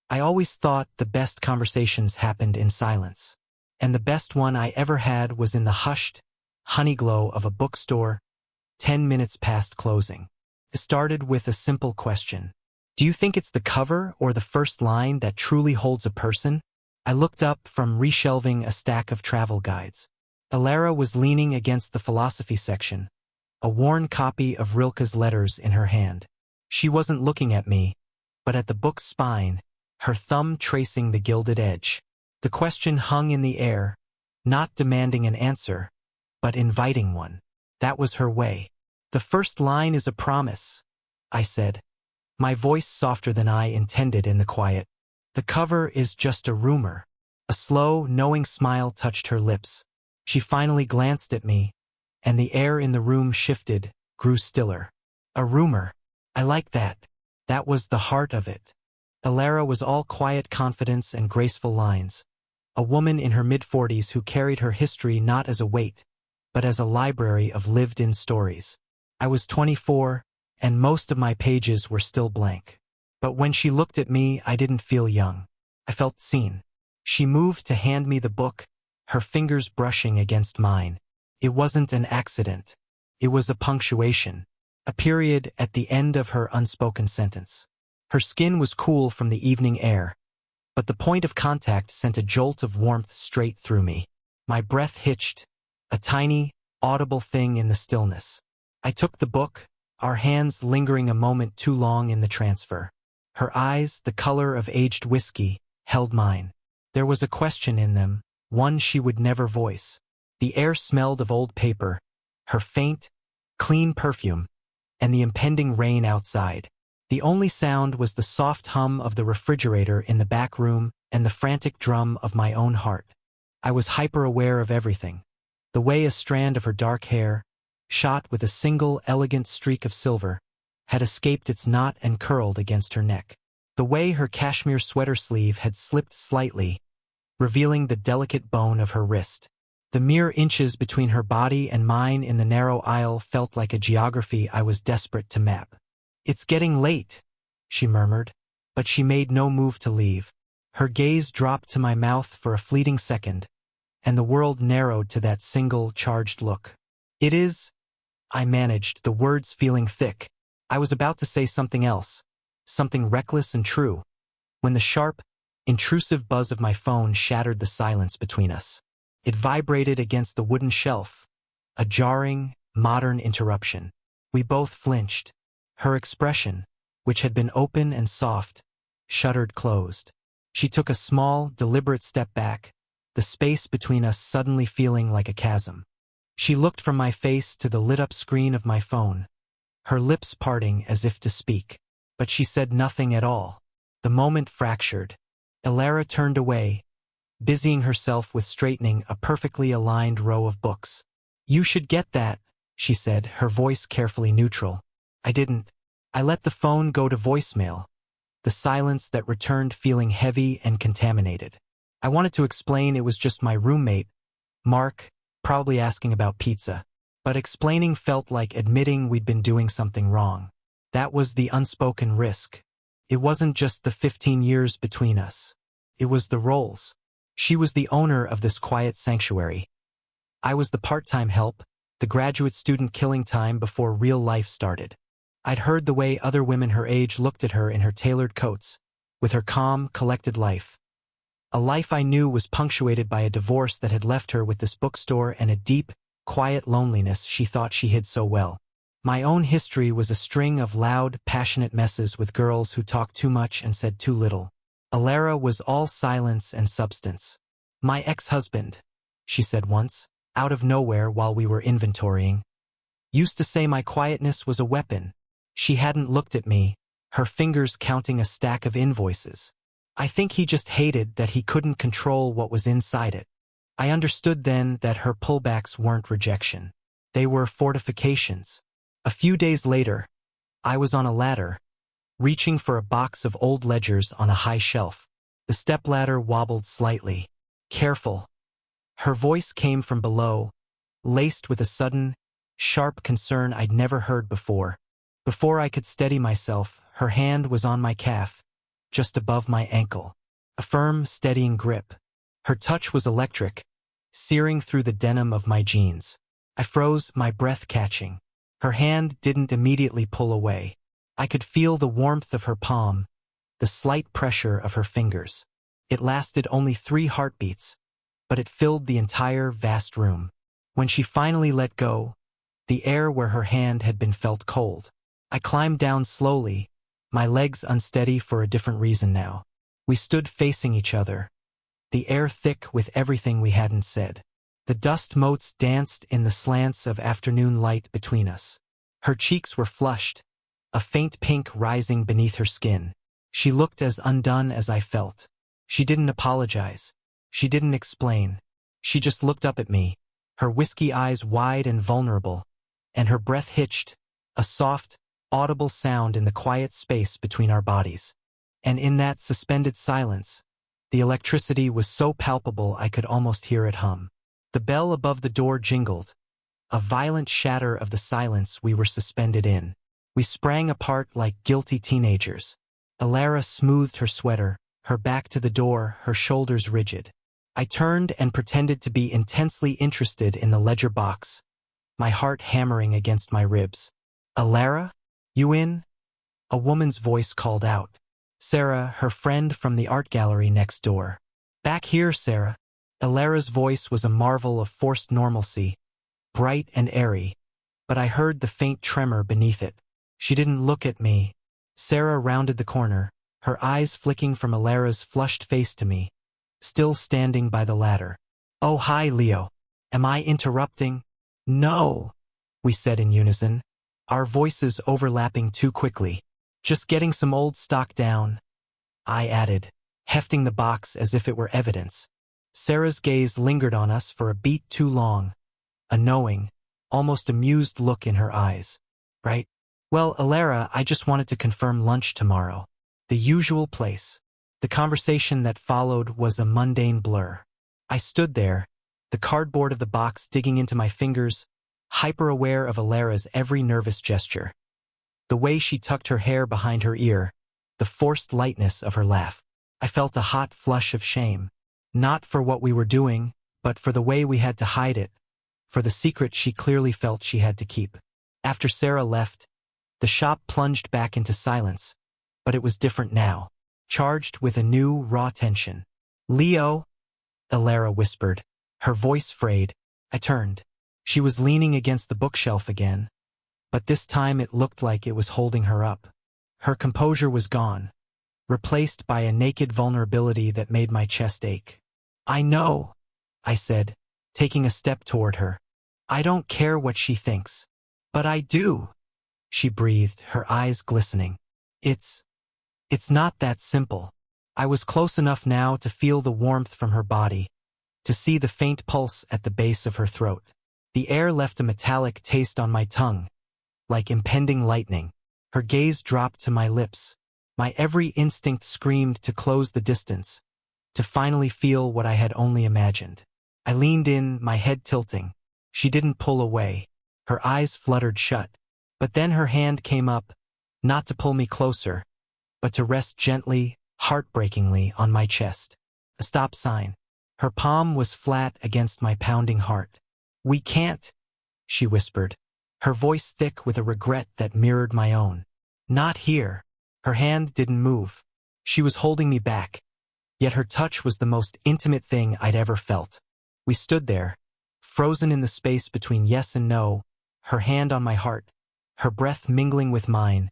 I always thought the best conversations happened in silence. And the best one I ever had was in the hushed honeyglow of a bookstore, 10 minutes past closing. It started with a simple question. Do you think it's the cover or the first line that truly holds a person? I looked up from reshelving a stack of travel guides. Elara was leaning against the philosophy section, a worn copy of Rilke's letters in her hand. She wasn't looking at me, but at the book's spine, her thumb tracing the gilded edge. The question hung in the air, not demanding an answer, but inviting one. That was her way. The first line is a promise, I said, my voice softer than I intended in the quiet. The cover is just a rumor. A slow, knowing smile touched her lips. She finally glanced at me, and the air in the room shifted, grew stiller. A rumor. I like that. That was the heart of it. Elara was all quiet confidence and graceful lines. A woman in her mid-40s who carried her history not as a weight, but as a library of lived-in stories. I was 24, and most of my pages were still blank. But when she looked at me, I didn't feel young. I felt seen. She moved to hand me the book, her fingers brushing against mine. It wasn't an accident. It was a punctuation, a period at the end of her unspoken sentence. Her skin was cool from the evening air, but the point of contact sent a jolt of warmth straight through me. My breath hitched, a tiny, audible thing in the stillness. I took the book, our hands lingering a moment too long in the transfer. Her eyes, the color of aged whiskey, held mine. There was a question in them, one she would never voice. The air smelled of old paper, her faint, clean perfume, and the impending rain outside. The only sound was the soft hum of the refrigerator in the back room and the frantic drum of my own heart. I was hyper-aware of everything. The way a strand of her dark hair, shot with a single elegant streak of silver, had escaped its knot and curled against her neck. The way her cashmere sweater sleeve had slipped slightly, revealing the delicate bone of her wrist. The mere inches between her body and mine in the narrow aisle felt like a geography I was desperate to map. "It's getting late," she murmured, but she made no move to leave. Her gaze dropped to my mouth for a fleeting second, and the world narrowed to that single, charged look. "It is," I managed, the words feeling thick. I was about to say something else, something reckless and true, when the sharp, intrusive buzz of my phone shattered the silence between us. It vibrated against the wooden shelf, a jarring, modern interruption. We both flinched. Her expression, which had been open and soft, shuttered closed. She took a small, deliberate step back, the space between us suddenly feeling like a chasm. She looked from my face to the lit-up screen of my phone, her lips parting as if to speak. But she said nothing at all. The moment fractured. Elara turned away, busying herself with straightening a perfectly aligned row of books. "You should get that," she said, her voice carefully neutral. I didn't. I let the phone go to voicemail, the silence that returned feeling heavy and contaminated. I wanted to explain it was just my roommate, Mark, probably asking about pizza. But explaining felt like admitting we'd been doing something wrong. That was the unspoken risk. It wasn't just the 15 years between us. It was the roles. She was the owner of this quiet sanctuary. I was the part-time help, the graduate student killing time before real life started. I'd heard the way other women her age looked at her in her tailored coats, with her calm, collected life. A life I knew was punctuated by a divorce that had left her with this bookstore and a deep, quiet loneliness she thought she hid so well. My own history was a string of loud, passionate messes with girls who talked too much and said too little. Elara was all silence and substance. "My ex-husband," she said once, out of nowhere while we were inventorying, "used to say my quietness was a weapon." She hadn't looked at me, her fingers counting a stack of invoices. I think he just hated that he couldn't control what was inside it. I understood then that her pullbacks weren't rejection. They were fortifications. A few days later, I was on a ladder, reaching for a box of old ledgers on a high shelf. The stepladder wobbled slightly. "Careful." Her voice came from below, laced with a sudden, sharp concern I'd never heard before. Before I could steady myself, her hand was on my calf, just above my ankle. A firm, steadying grip. Her touch was electric, searing through the denim of my jeans. I froze, my breath catching. Her hand didn't immediately pull away. I could feel the warmth of her palm, the slight pressure of her fingers. It lasted only 3 heartbeats, but it filled the entire vast room. When she finally let go, the air where her hand had been felt cold. I climbed down slowly, my legs unsteady for a different reason now. We stood facing each other, the air thick with everything we hadn't said. The dust motes danced in the slants of afternoon light between us. Her cheeks were flushed, a faint pink rising beneath her skin. She looked as undone as I felt. She didn't apologize. She didn't explain. She just looked up at me, her whiskey eyes wide and vulnerable, and her breath hitched, a soft, audible sound in the quiet space between our bodies. And in that suspended silence, the electricity was so palpable I could almost hear it hum. The bell above the door jingled, a violent shatter of the silence we were suspended in. We sprang apart like guilty teenagers. Elara smoothed her sweater, her back to the door, her shoulders rigid. I turned and pretended to be intensely interested in the ledger box, my heart hammering against my ribs. "Elara? You in?" A woman's voice called out. Sarah, her friend from the art gallery next door. "Back here, Sarah." Elara's voice was a marvel of forced normalcy, bright and airy, but I heard the faint tremor beneath it. She didn't look at me. Sarah rounded the corner, her eyes flicking from Elara's flushed face to me, still standing by the ladder. "Oh, hi, Leo. Am I interrupting?" "No," we said in unison, our voices overlapping too quickly. "Just getting some old stock down," I added, hefting the box as if it were evidence. Sarah's gaze lingered on us for a beat too long, a knowing, almost amused look in her eyes. "Right? Well, Elara, I just wanted to confirm lunch tomorrow." The usual place. The conversation that followed was a mundane blur. I stood there, the cardboard of the box digging into my fingers, hyper-aware of Elara's every nervous gesture. The way she tucked her hair behind her ear, the forced lightness of her laugh. I felt a hot flush of shame. Not for what we were doing, but for the way we had to hide it, for the secret she clearly felt she had to keep. After Sarah left, the shop plunged back into silence, but it was different now, charged with a new, raw tension. "Leo," Elara whispered, her voice frayed. I turned. She was leaning against the bookshelf again, but this time it looked like it was holding her up. Her composure was gone, replaced by a naked vulnerability that made my chest ache. "I know," I said, taking a step toward her. "I don't care what she thinks. But I do," she breathed, her eyes glistening. It's not that simple." I was close enough now to feel the warmth from her body, to see the faint pulse at the base of her throat. The air left a metallic taste on my tongue, like impending lightning. Her gaze dropped to my lips. My every instinct screamed to close the distance, to finally feel what I had only imagined. I leaned in, my head tilting. She didn't pull away. Her eyes fluttered shut. But then her hand came up, not to pull me closer, but to rest gently, heartbreakingly on my chest. A stop sign. Her palm was flat against my pounding heart. "We can't," she whispered, her voice thick with a regret that mirrored my own. "Not here." Her hand didn't move. She was holding me back, yet her touch was the most intimate thing I'd ever felt. We stood there, frozen in the space between yes and no, her hand on my heart, her breath mingling with mine,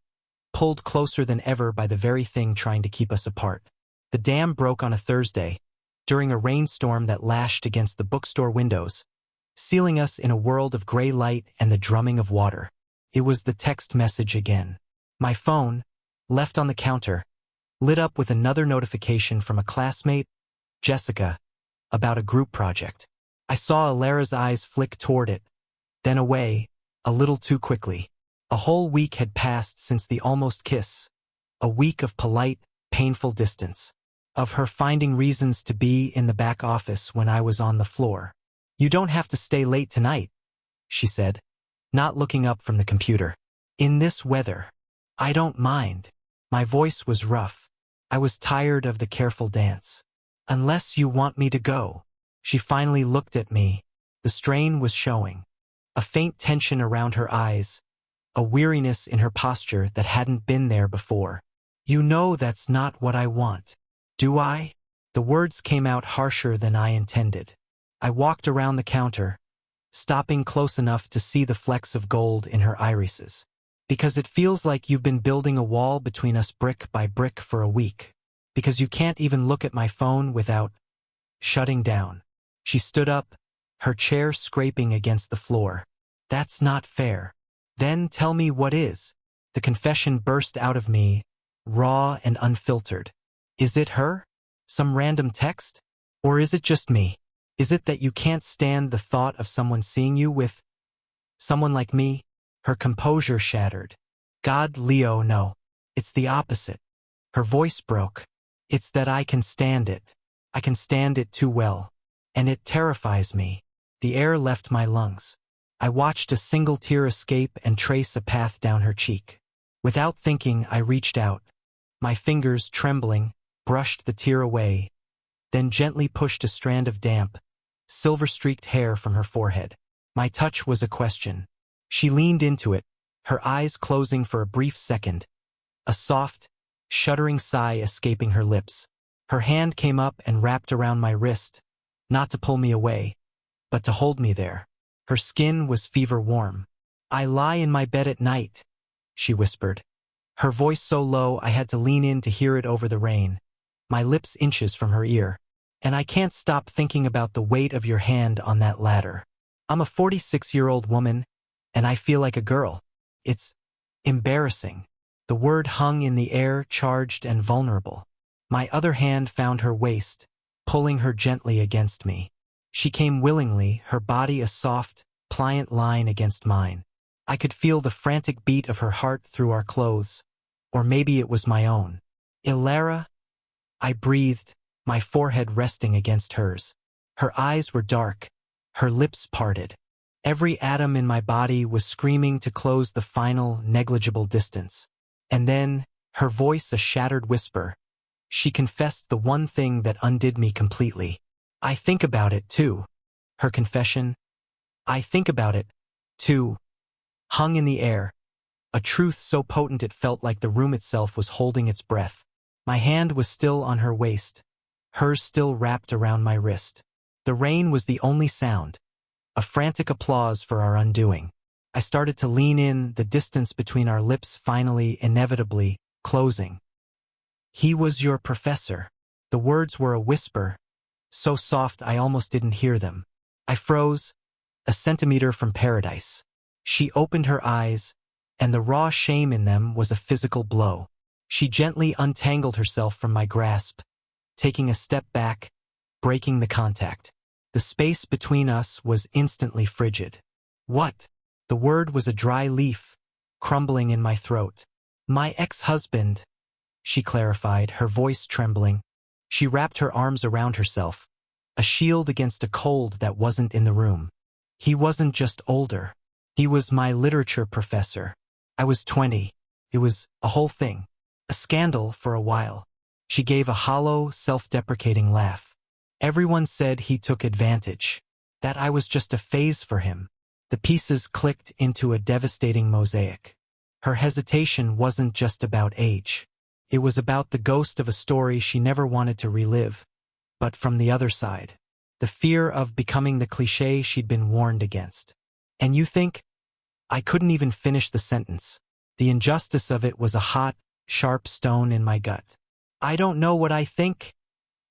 pulled closer than ever by the very thing trying to keep us apart. The dam broke on a Thursday, during a rainstorm that lashed against the bookstore windows, sealing us in a world of gray light and the drumming of water. It was the text message again. My phone, left on the counter, lit up with another notification from a classmate, Jessica, about a group project. I saw Elara's eyes flick toward it, then away, a little too quickly. A whole week had passed since the almost kiss, a week of polite, painful distance, of her finding reasons to be in the back office when I was on the floor. "You don't have to stay late tonight," she said, not looking up from the computer. "In this weather, I don't mind." My voice was rough. I was tired of the careful dance. Unless you want me to go. She finally looked at me. The strain was showing. A faint tension around her eyes, a weariness in her posture that hadn't been there before. You know that's not what I want. Do I? The words came out harsher than I intended. I walked around the counter, stopping close enough to see the flecks of gold in her irises. Because it feels like you've been building a wall between us brick by brick for a week. Because you can't even look at my phone without shutting down. She stood up, her chair scraping against the floor. That's not fair. Then tell me what is. The confession burst out of me, raw and unfiltered. Is it her? Some random text? Or is it just me? Is it that you can't stand the thought of someone seeing you with someone like me? Her composure shattered. God, Leo, no. It's the opposite. Her voice broke. It's that I can stand it. I can stand it too well. And it terrifies me. The air left my lungs. I watched a single tear escape and trace a path down her cheek. Without thinking, I reached out. My fingers, trembling, brushed the tear away, then gently pushed a strand of damp, silver-streaked hair from her forehead. My touch was a question. She leaned into it, her eyes closing for a brief second, a soft, shuddering sigh escaping her lips. Her hand came up and wrapped around my wrist, not to pull me away, but to hold me there. Her skin was fever-warm. I lie in my bed at night, she whispered. Her voice so low I had to lean in to hear it over the rain, my lips inches from her ear. And I can't stop thinking about the weight of your hand on that ladder. I'm a 46-year-old woman, and I feel like a girl. It's embarrassing. The word hung in the air, charged and vulnerable. My other hand found her waist, pulling her gently against me. She came willingly, her body a soft, pliant line against mine. I could feel the frantic beat of her heart through our clothes. Or maybe it was my own. Elara? I breathed, my forehead resting against hers. Her eyes were dark, her lips parted. Every atom in my body was screaming to close the final, negligible distance. And then, her voice a shattered whisper. She confessed the one thing that undid me completely. I think about it, too. Her confession. I think about it, too. Hung in the air. A truth so potent it felt like the room itself was holding its breath. My hand was still on her waist, hers still wrapped around my wrist. The rain was the only sound, a frantic applause for our undoing. I started to lean in, the distance between our lips finally, inevitably, closing. He was your professor. The words were a whisper, so soft I almost didn't hear them. I froze, a centimeter from paradise. She opened her eyes, and the raw shame in them was a physical blow. She gently untangled herself from my grasp, taking a step back, breaking the contact. The space between us was instantly frigid. What? The word was a dry leaf, crumbling in my throat. My ex-husband, she clarified, her voice trembling. She wrapped her arms around herself, a shield against a cold that wasn't in the room. He wasn't just older. He was my literature professor. I was 20. It was a whole thing. A scandal for a while. She gave a hollow, self-deprecating laugh. Everyone said he took advantage, that I was just a phase for him. The pieces clicked into a devastating mosaic. Her hesitation wasn't just about age. It was about the ghost of a story she never wanted to relive, but from the other side. The fear of becoming the cliché she'd been warned against. And you think? I couldn't even finish the sentence. The injustice of it was a hot, sharp stone in my gut. I don't know what I think,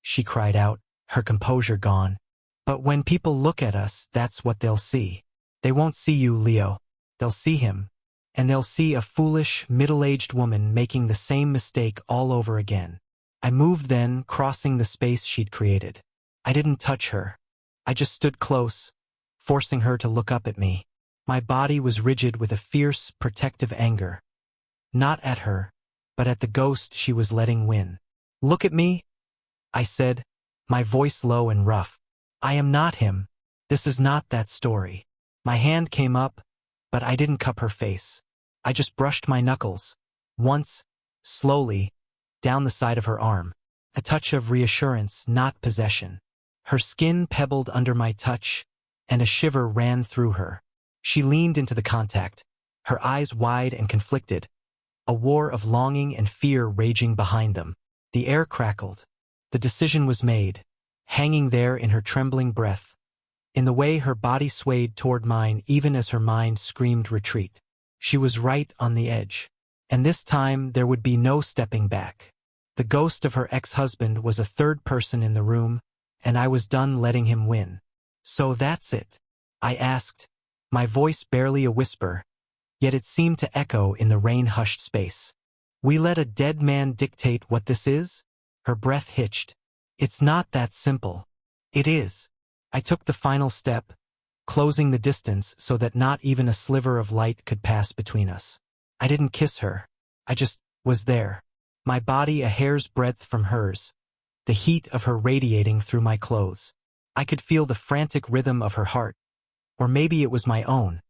she cried out, her composure gone. But when people look at us, that's what they'll see. They won't see you, Leo. They'll see him. And they'll see a foolish, middle-aged woman making the same mistake all over again. I moved then, crossing the space she'd created. I didn't touch her. I just stood close, forcing her to look up at me. My body was rigid with a fierce, protective anger. Not at her, but at the ghost she was letting win. Look at me, I said, my voice low and rough. I am not him. This is not that story. My hand came up, but I didn't cup her face. I just brushed my knuckles. Once, slowly, down the side of her arm. A touch of reassurance, not possession. Her skin pebbled under my touch, and a shiver ran through her. She leaned into the contact, her eyes wide and conflicted, a war of longing and fear raging behind them. The air crackled. The decision was made, hanging there in her trembling breath, in the way her body swayed toward mine even as her mind screamed retreat. She was right on the edge. And this time there would be no stepping back. The ghost of her ex-husband was a third person in the room, and I was done letting him win. "So that's it?" I asked, my voice barely a whisper, yet it seemed to echo in the rain-hushed space. "We let a dead man dictate what this is?" Her breath hitched. "It's not that simple." "It is." I took the final step, closing the distance so that not even a sliver of light could pass between us. I didn't kiss her. I just was there. My body a hair's breadth from hers, the heat of her radiating through my clothes. I could feel the frantic rhythm of her heart. Or maybe it was my own,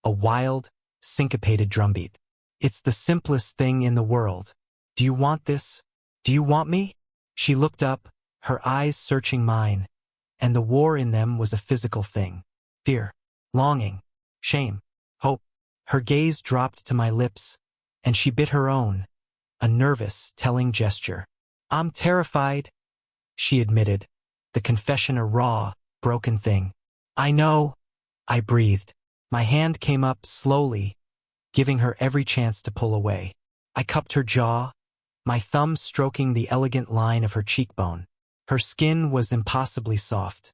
a wild, syncopated drumbeat. "It's the simplest thing in the world. Do you want this? Do you want me?" She looked up, her eyes searching mine, and the war in them was a physical thing. Fear, longing, shame, hope. Her gaze dropped to my lips, and she bit her own, a nervous, telling gesture. "I'm terrified," she admitted, the confession a raw, broken thing. "I know," I breathed. My hand came up slowly, giving her every chance to pull away. I cupped her jaw, my thumb stroking the elegant line of her cheekbone. Her skin was impossibly soft.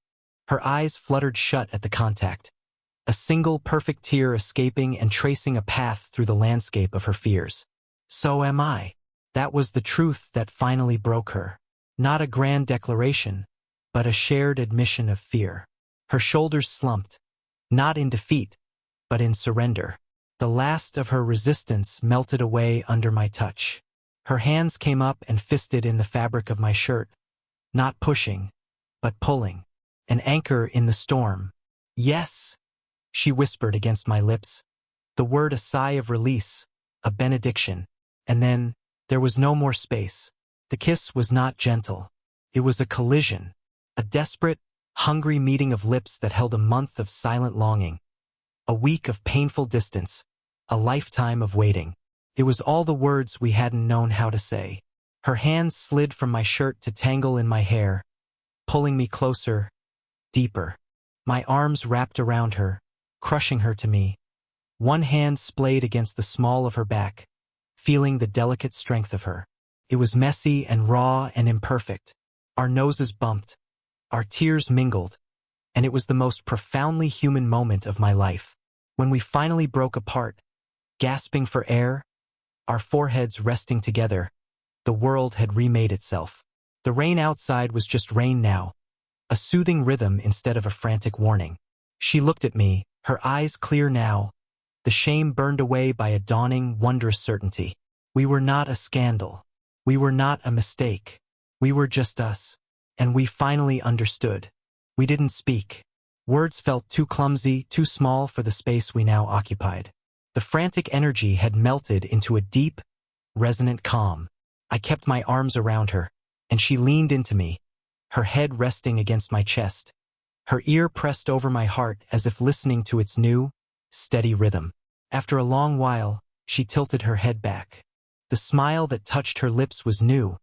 Her eyes fluttered shut at the contact, a single perfect tear escaping and tracing a path through the landscape of her fears. "So am I." That was the truth that finally broke her. Not a grand declaration, but a shared admission of fear. Her shoulders slumped, not in defeat, but in surrender. The last of her resistance melted away under my touch. Her hands came up and fisted in the fabric of my shirt, not pushing, but pulling. An anchor in the storm. "Yes," she whispered against my lips, the word a sigh of release, a benediction. And then, there was no more space. The kiss was not gentle. It was a collision, a desperate, hungry meeting of lips that held a month of silent longing, a week of painful distance, a lifetime of waiting. It was all the words we hadn't known how to say. Her hands slid from my shirt to tangle in my hair, pulling me closer, deeper. My arms wrapped around her, crushing her to me. One hand splayed against the small of her back, feeling the delicate strength of her. It was messy and raw and imperfect. Our noses bumped, our tears mingled, and it was the most profoundly human moment of my life. When we finally broke apart, gasping for air, our foreheads resting together, the world had remade itself. The rain outside was just rain now, a soothing rhythm instead of a frantic warning. She looked at me, her eyes clear now, the shame burned away by a dawning, wondrous certainty. We were not a scandal. We were not a mistake. We were just us. And we finally understood. We didn't speak. Words felt too clumsy, too small for the space we now occupied. The frantic energy had melted into a deep, resonant calm. I kept my arms around her, and she leaned into me, her head resting against my chest, her ear pressed over my heart as if listening to its new, steady rhythm. After a long while, she tilted her head back. The smile that touched her lips was new,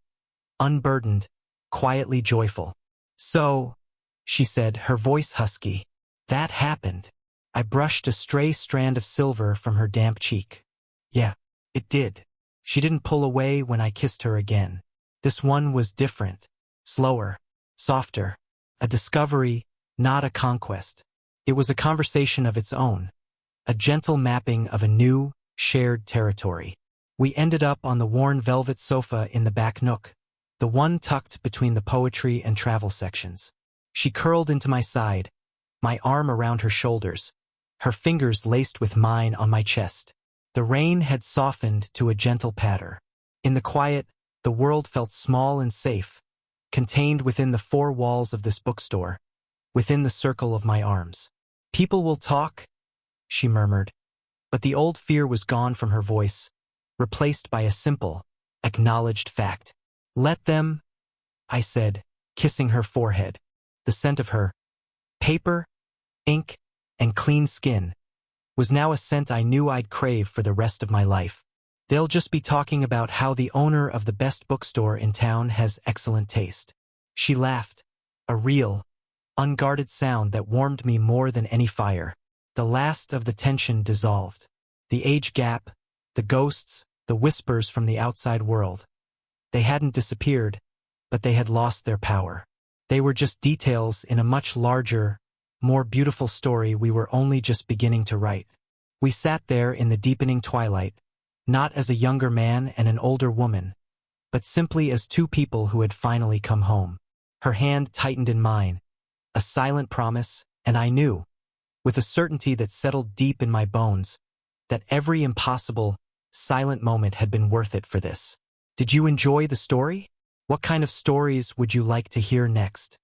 unburdened, quietly joyful. "So," she said, her voice husky, "that happened." I brushed a stray strand of silver from her damp cheek. "Yeah, it did." She didn't pull away when I kissed her again. This one was different, slower, softer, a discovery, not a conquest. It was a conversation of its own, a gentle mapping of a new, shared territory. We ended up on the worn velvet sofa in the back nook, the one tucked between the poetry and travel sections. She curled into my side, my arm around her shoulders, her fingers laced with mine on my chest. The rain had softened to a gentle patter. In the quiet, the world felt small and safe, contained within the four walls of this bookstore, within the circle of my arms. "People will talk," she murmured, but the old fear was gone from her voice, replaced by a simple, acknowledged fact. Let them, I said, kissing her forehead. The scent of her paper, ink, and clean skin was now a scent I knew I'd crave for the rest of my life. They'll just be talking about how the owner of the best bookstore in town has excellent taste. She laughed, a real, unguarded sound that warmed me more than any fire. The last of the tension dissolved. The age gap, the ghosts, the whispers from the outside world. They hadn't disappeared, but they had lost their power. They were just details in a much larger, more beautiful story we were only just beginning to write. We sat there in the deepening twilight, not as a younger man and an older woman, but simply as two people who had finally come home. Her hand tightened in mine, a silent promise, and I knew, with a certainty that settled deep in my bones, that every impossible, silent moment had been worth it for this. Did you enjoy the story? What kind of stories would you like to hear next?